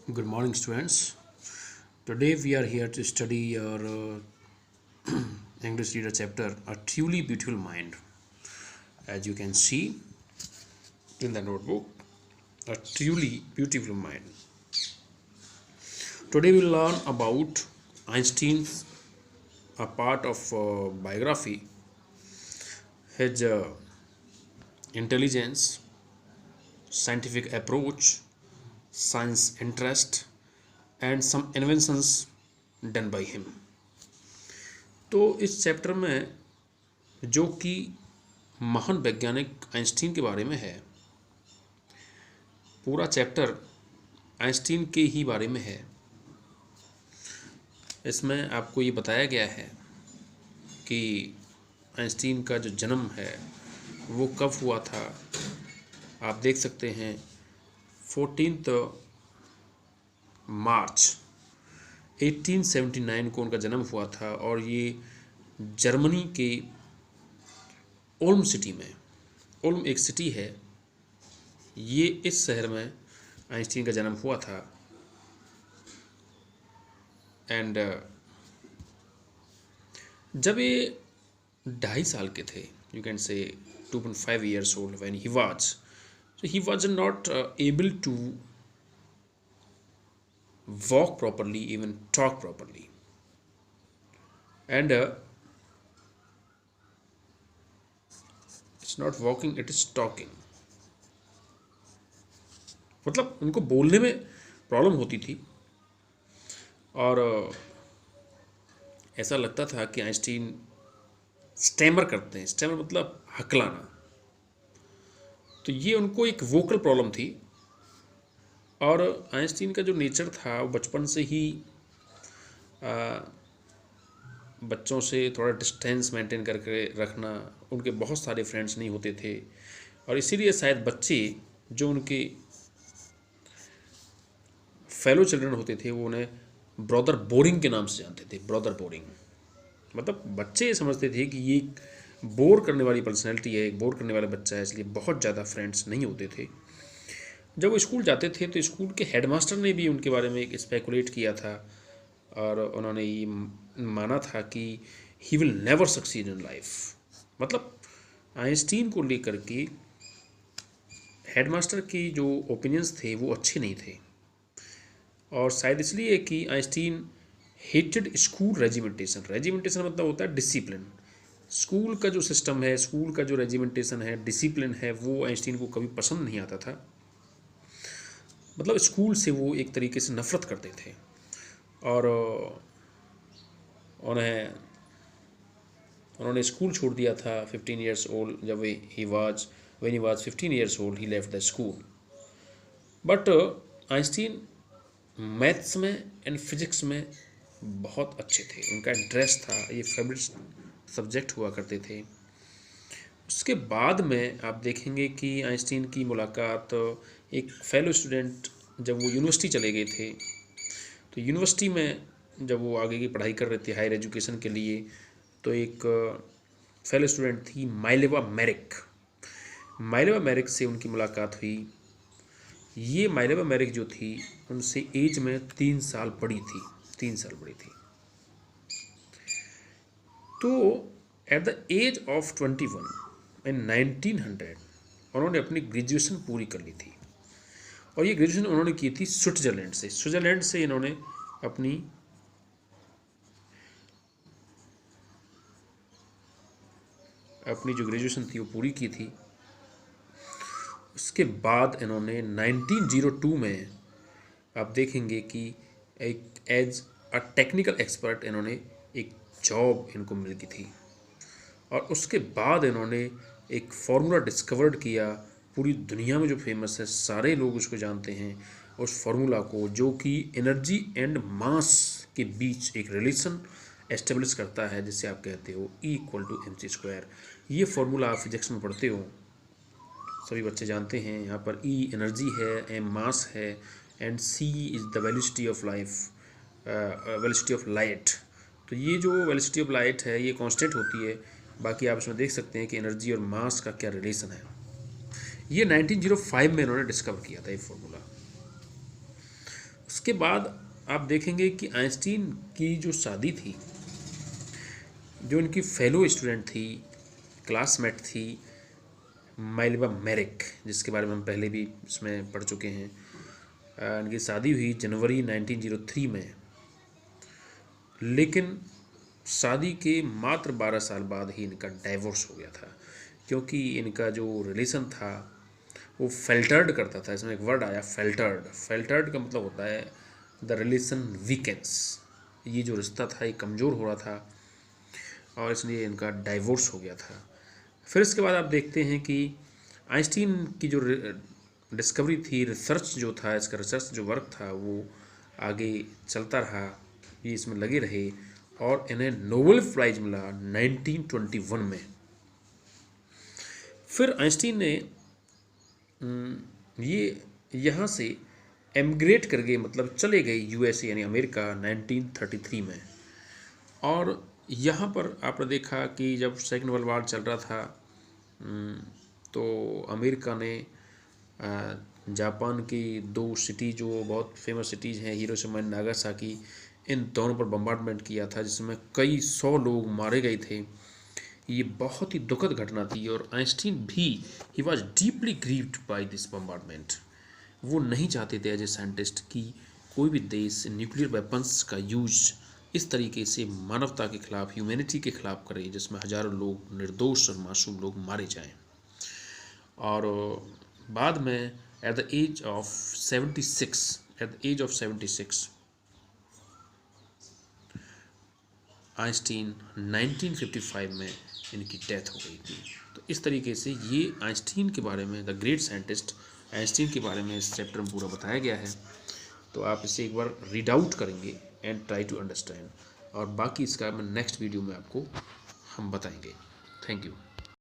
Good morning, students. Today we are here to study your English Reader chapter, A Truly Beautiful Mind. As you can see in the notebook, A Truly Beautiful Mind. Today we will learn about Einstein's a part of biography, his intelligence, scientific approach, science interest, and some inventions done by him. तो इस chapter में जो कि महान वैज्ञानिक Einstein के बारे में है, पूरा चैप्टर आइंस्टीन के ही बारे में है। इसमें आपको ये बताया गया है कि आइंस्टीन का जो जन्म है वो कब हुआ था। आप देख सकते हैं 14 मार्च 1879 को उनका जन्म हुआ था और ये जर्मनी के ओल्म सिटी में, ओल्म एक सिटी है, ये इस शहर में आइंस्टीन का जन्म हुआ था। एंड जब ये 2.5 साल के थे, you can say 2.5 years old when he was, so he was not able to walk properly, even talk properly. And it's not walking, it is talking. मतलब उनको बोलने में प्रॉब्लम होती थी और ऐसा लगता था कि आइंस्टीन स्टैमर करते हैं। स्टैमर मतलब हकलाना। तो ये उनको एक वोकल प्रॉब्लम थी और आइंस्टीन का जो नेचर था वो बचपन से ही बच्चों से थोड़ा डिस्टेंस मेंटेन करके रखना। उनके बहुत सारे फ्रेंड्स नहीं होते थे और इसीलिए शायद बच्चे जो उनके फेलो चिल्ड्रन होते थे वो उन्हें ब्रदर बोरिंग के नाम से जानते थे। ब्रदर बोरिंग मतलब बच्चे ये समझते थे कि ये बोर करने वाली पर्सनैलिटी है, एक बोर करने वाला बच्चा है, इसलिए बहुत ज़्यादा फ्रेंड्स नहीं होते थे। जब वो स्कूल जाते थे तो स्कूल के हेडमास्टर ने भी उनके बारे में एक स्पेकुलेट किया था और उन्होंने ये माना था कि he will never succeed in life. मतलब आइंस्टीन को लेकर के हेडमास्टर की जो ओपिनियंस थे वो अच्छे नहीं थे और शायद इसलिए कि Einstein hated school regimentation. Regimentation मतलब होता है डिसिप्लिन। स्कूल का जो सिस्टम है, स्कूल का जो रेजिमेंटेशन है, डिसिप्लिन है, वो आइंस्टीन को कभी पसंद नहीं आता था। मतलब स्कूल से वो एक तरीके से नफ़रत करते थे और उन्होंने स्कूल छोड़ दिया था 15 years old। जब when he was 15 years old he left the school। But Einstein maths में एंड फिजिक्स में बहुत अच्छे थे। उनका इंटरेस्ट था, ये फेवरेट सब्जेक्ट हुआ करते थे। उसके बाद में आप देखेंगे कि आइंस्टीन की मुलाकात एक फेलो स्टूडेंट, जब वो यूनिवर्सिटी चले गए थे तो यूनिवर्सिटी में जब वो आगे की पढ़ाई कर रहे थे हायर एजुकेशन के लिए, तो एक फेलो स्टूडेंट थी माइलेवा मैरिक। माइलेवा मैरिक से उनकी मुलाकात हुई। ये माइलेवा मैरिक जो थी उनसे एज में 3 साल बड़ी थी, 3 साल बड़ी थी। तो एट द एज ऑफ 21 इन 1900 उन्होंने अपनी ग्रेजुएशन पूरी कर ली थी और ये ग्रेजुएशन उन्होंने की थी स्विट्ज़रलैंड से। स्विट्ज़रलैंड से इन्होंने अपनी जो ग्रेजुएशन थी वो पूरी की थी। उसके बाद इन्होंने 1902 में आप देखेंगे कि एक एज अ टेक्निकल एक्सपर्ट इन्होंने एक जॉब इनको मिल गई थी और उसके बाद इन्होंने एक फार्मूला डिस्कवर्ड किया। पूरी दुनिया में जो फेमस है, सारे लोग उसको जानते हैं, उस फार्मूला को, जो कि एनर्जी एंड मास के बीच एक रिलेशन एस्टेब्लिश करता है, जिसे आप कहते हो E = mc²। ये फार्मूला आप फिजिक्स में पढ़ते हो, सभी बच्चे जानते हैं। यहाँ पर E एनर्जी है, M मास है and C is the velocity of velocity of light. तो ये जो वेलोसिटी ऑफ लाइट है ये कांस्टेंट होती है। बाकी आप इसमें देख सकते हैं कि एनर्जी और मास का क्या रिलेशन है। ये 1905 में इन्होंने डिस्कवर किया था ये फॉर्मूला। उसके बाद आप देखेंगे कि आइंस्टीन की जो शादी थी, जो इनकी फेलो स्टूडेंट थी, क्लासमेट थी, माइलवा मेरिक, जिसके बारे में हम पहले भी इसमें पढ़ चुके हैं, इनकी शादी हुई जनवरी 1903 में। लेकिन शादी के मात्र 12 साल बाद ही इनका डाइवोर्स हो गया था, क्योंकि इनका जो रिलेशन था वो फेल्टर्ड करता था। इसमें एक वर्ड आया फेल्टर्ड। फेल्टर्ड का मतलब होता है द रिलेशन वीकेंस। ये जो रिश्ता था ये कमज़ोर हो रहा था और इसलिए इनका डाइवोर्स हो गया था। फिर इसके बाद आप देखते हैं कि आइंस्टीन की जो डिस्कवरी थी, रिसर्च जो था, इसका रिसर्च जो वर्क था वो आगे चलता रहा, ये इसमें लगे रहे और इन्हें नोबेल प्राइज मिला 1921 में। फिर आइंस्टीन ने ये यहाँ से एमिग्रेट कर गए, मतलब चले गए यूएसए यानी अमेरिका 1933 में। और यहाँ पर आपने देखा कि जब सेकेंड वर्ल्ड वार चल रहा था तो अमेरिका ने जापान की 2 सिटी जो बहुत फेमस सिटीज़ हैं, हिरोशिमा और नागासाकी, इन दोनों पर बम्बार्डमेंट किया था, जिसमें कई 100 लोग मारे गए थे। ये बहुत ही दुखद घटना थी और आइंस्टीन भी ही was deeply grieved by this bombardment. वो नहीं चाहते थे एज ए साइंटिस्ट कि कोई भी देश न्यूक्लियर वेपन्स का यूज इस तरीके से मानवता के खिलाफ, ह्यूमैनिटी के खिलाफ करे, जिसमें हजारों लोग, निर्दोष और मासूम लोग मारे जाएं। और बाद में at the age of 76 Einstein 1955 में इनकी डेथ हो गई थी। तो इस तरीके से ये आइंस्टीन के बारे में, द ग्रेट साइंटिस्ट आइंस्टीन के बारे में इस चैप्टर में पूरा बताया गया है। तो आप इसे एक बार रीड आउट करेंगे एंड ट्राई टू अंडरस्टैंड, और बाकी इसका मैं नेक्स्ट वीडियो में आपको हम बताएंगे। Thank you.